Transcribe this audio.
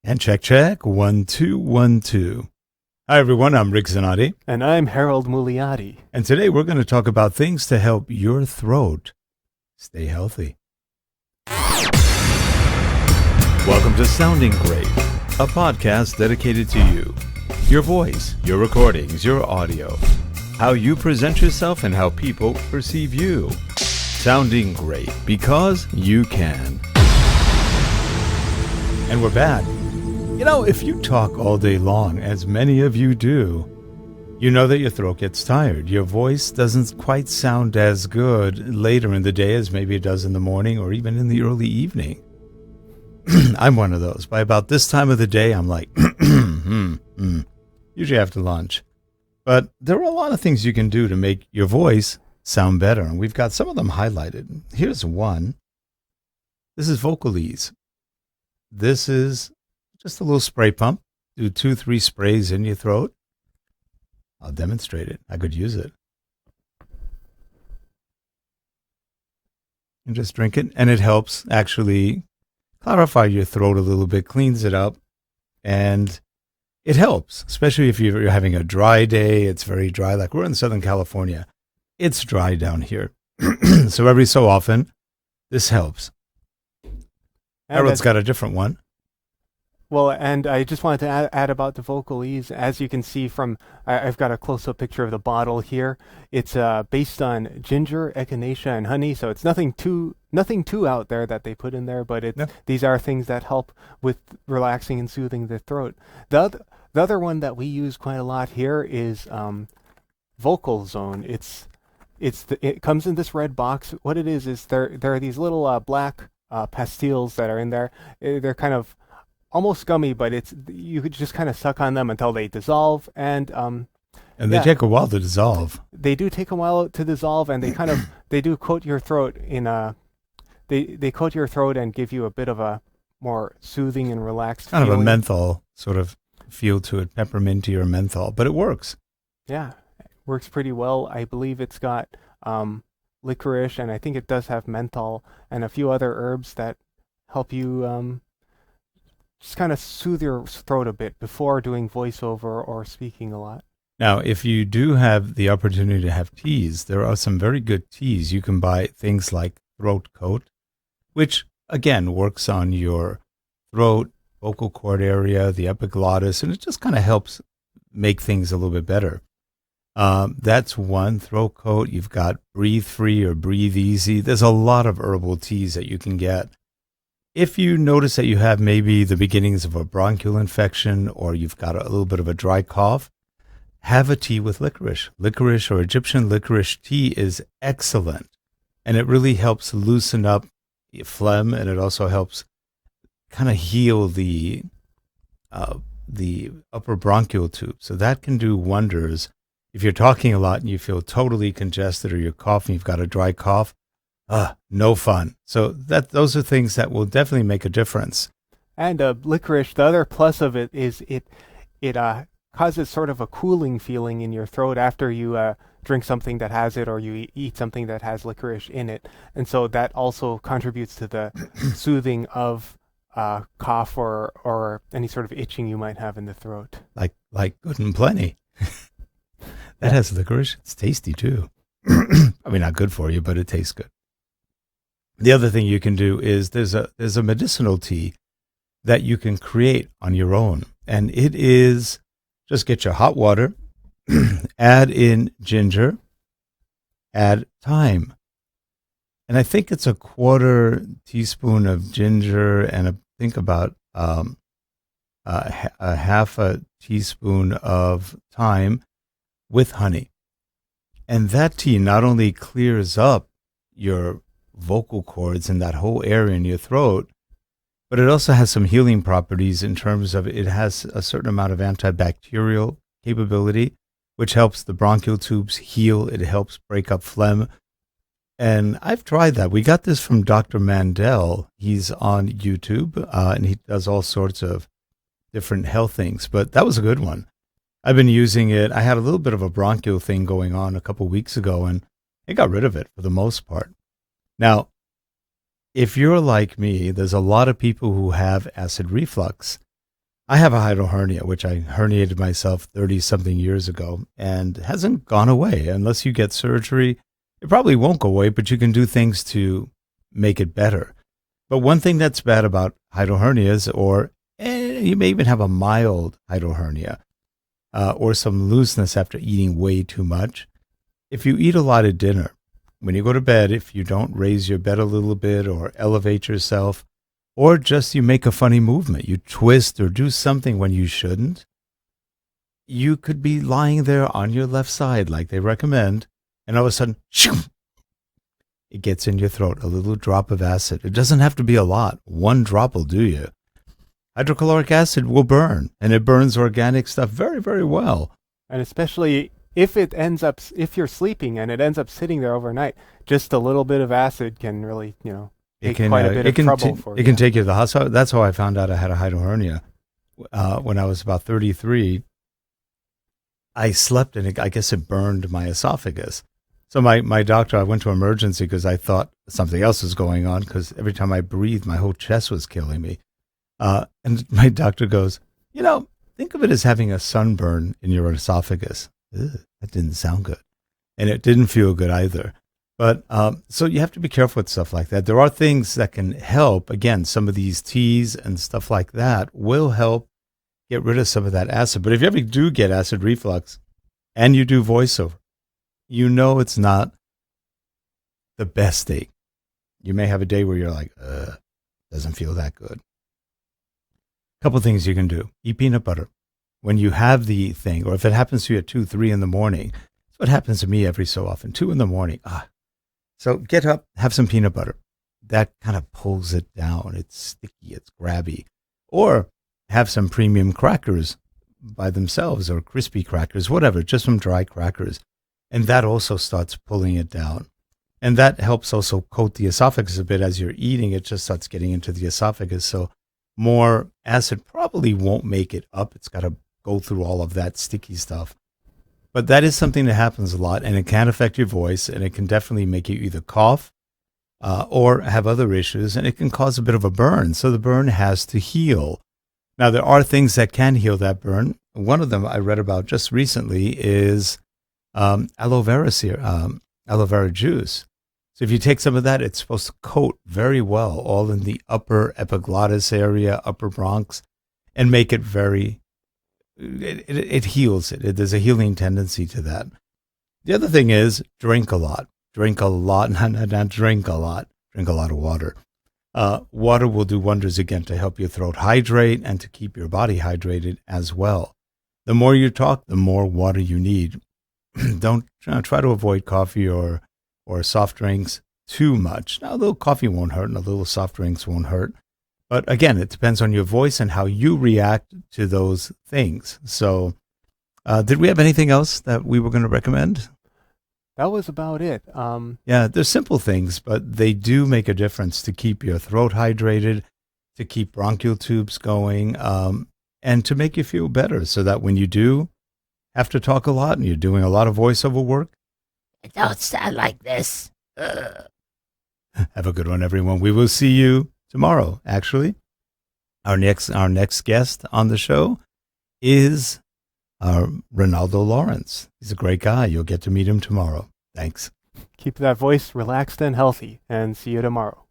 And check, check, 1, 2, 1, 2. Hi, everyone. I'm Rick Zanotti. And I'm Harold Muliati. And today we're going to talk about things to help your throat stay healthy. Welcome to Sounding Great, a podcast dedicated to you, your voice, your recordings, your audio, how you present yourself, and how people perceive you. Sounding great because you can. And we're back. You know, if you talk all day long, as many of you do, you know that your throat gets tired. Your voice doesn't quite sound as good later in the day as maybe it does in the morning or even in the early evening. I'm one of those. By about this time of the day, I'm like, usually after lunch. But there are a lot of things you can do to make your voice sound better, and we've got some of them highlighted. Here's one. This is Vocalese. This is just a little spray pump. Do 2-3 sprays in your throat. I'll demonstrate it. I could use it. And just drink it. And it helps actually clarify your throat a little bit, cleans it up. And it helps, especially if you're having a dry day. It's very dry. Like we're in Southern California. It's dry down here. So every so often, this helps. Harold's got a different one. Well, and I just wanted to add about the Vocal-Eze. As you can see from, I've got a close-up picture of the bottle here. It's based on ginger, echinacea, and honey, so it's nothing too out there that they put in there, but these are things that help with relaxing and soothing the throat. The other one that we use quite a lot here is VocalZone. It comes in this red box. What it is there are these little black pastilles that are in there. They're kind of almost gummy, but you could just kind of suck on them until they dissolve, and they take a while to dissolve. They do take a while to dissolve, and they do coat your throat they coat your throat and give you a bit of a more soothing and relaxed kind feeling. Of a menthol sort of feel to it, pepperminty or menthol, but it works. Yeah, it works pretty well. I believe it's got licorice, and I think it does have menthol and a few other herbs that help you just kind of soothe your throat a bit before doing voiceover or speaking a lot. Now, if you do have the opportunity to have teas, there are some very good teas. You can buy things like Throat Coat, which, again, works on your throat, vocal cord area, the epiglottis, and it just kind of helps make things a little bit better. That's one, Throat Coat. You've got Breathe Free or Breathe Easy. There's a lot of herbal teas that you can get. If you notice that you have maybe the beginnings of a bronchial infection or you've got a little bit of a dry cough, have a tea with licorice. Licorice or Egyptian licorice tea is excellent, and it really helps loosen up phlegm, and it also helps kind of heal the upper bronchial tube. So that can do wonders. If you're talking a lot and you feel totally congested or you're coughing, you've got a dry cough, no fun. So those are things that will definitely make a difference. And licorice, the other plus of it is it causes sort of a cooling feeling in your throat after you drink something that has it or you eat something that has licorice in it. And so that also contributes to the soothing of cough or any sort of itching you might have in the throat. Like Good and Plenty. That has licorice. It's tasty too. I mean, not good for you, but it tastes good. The other thing you can do is there's a medicinal tea that you can create on your own. And it is just get your hot water, add in ginger, add thyme. And I think it's a 1/4 teaspoon of ginger and I think about a 1/2 teaspoon of thyme with honey. And that tea not only clears up your vocal cords in that whole area in your throat, but it also has some healing properties in terms of it has a certain amount of antibacterial capability, which helps the bronchial tubes heal. It helps break up phlegm. And I've tried that. We got this from Dr. Mandel. He's on YouTube, and he does all sorts of different health things, but that was a good one. I've been using it. I had a little bit of a bronchial thing going on a couple weeks ago, and it got rid of it for the most part. Now, if you're like me, there's a lot of people who have acid reflux. I have a hiatal hernia, which I herniated myself 30-something years ago, and hasn't gone away. Unless you get surgery, it probably won't go away, but you can do things to make it better. But one thing that's bad about hiatal hernias, or you may even have a mild hiatal hernia, or some looseness after eating way too much. If you eat a lot at dinner, when you go to bed, if you don't raise your bed a little bit or elevate yourself, or just you make a funny movement, you twist or do something when you shouldn't, you could be lying there on your left side like they recommend, and all of a sudden, shoo, it gets in your throat, a little drop of acid. It doesn't have to be a lot. One drop will do you. Hydrochloric acid will burn, and it burns organic stuff very, very well. And especially if you're sleeping and it ends up sitting there overnight, just a little bit of acid can really, take quite a bit of trouble for you. It can take you to the hospital. That's how I found out I had a hiatal hernia. When I was about 33, I slept and I guess it burned my esophagus. So my doctor, I went to emergency because I thought something else was going on, because every time I breathed, my whole chest was killing me. And my doctor goes, think of it as having a sunburn in your esophagus. Ugh, that didn't sound good. And it didn't feel good either. But so you have to be careful with stuff like that. There are things that can help. Again, some of these teas and stuff like that will help get rid of some of that acid. But if you ever do get acid reflux and you do voiceover, it's not the best day. You may have a day where you're like, doesn't feel that good. A couple things you can do. Eat peanut butter. When you have the thing, or if it happens to you at 2, 3 in the morning, it's what happens to me every so often, 2 in the morning. So get up, have some peanut butter. That kind of pulls it down. It's sticky, it's grabby. Or have some premium crackers by themselves, or crispy crackers, whatever, just some dry crackers. And that also starts pulling it down. And that helps also coat the esophagus a bit. As you're eating, it just starts getting into the esophagus. So more acid probably won't make it up. It's got to go through all of that sticky stuff. But that is something that happens a lot, and it can affect your voice, and it can definitely make you either cough or have other issues, and it can cause a bit of a burn. So the burn has to heal. Now, there are things that can heal that burn. One of them I read about just recently is aloe vera juice. So if you take some of that, it's supposed to coat very well, all in the upper epiglottis area, upper bronch, and make it it heals it. There's a healing tendency to that. The other thing is drink a lot. Drink a lot, not drink a lot. Drink a lot of water. Water will do wonders again to help your throat hydrate and to keep your body hydrated as well. The more you talk, the more water you need. Don't try to avoid coffee or soft drinks too much. Now, a little coffee won't hurt and a little soft drinks won't hurt. But again, it depends on your voice and how you react to those things. So did we have anything else that we were going to recommend? That was about it. Yeah, they're simple things, but they do make a difference to keep your throat hydrated, to keep bronchial tubes going, and to make you feel better so that when you do have to talk a lot and you're doing a lot of voiceover work, it don't sound like this. Have a good one, everyone. We will see you tomorrow, actually. Our next guest on the show is Ronaldo Lawrence. He's a great guy. You'll get to meet him tomorrow. Thanks. Keep that voice relaxed and healthy, and see you tomorrow.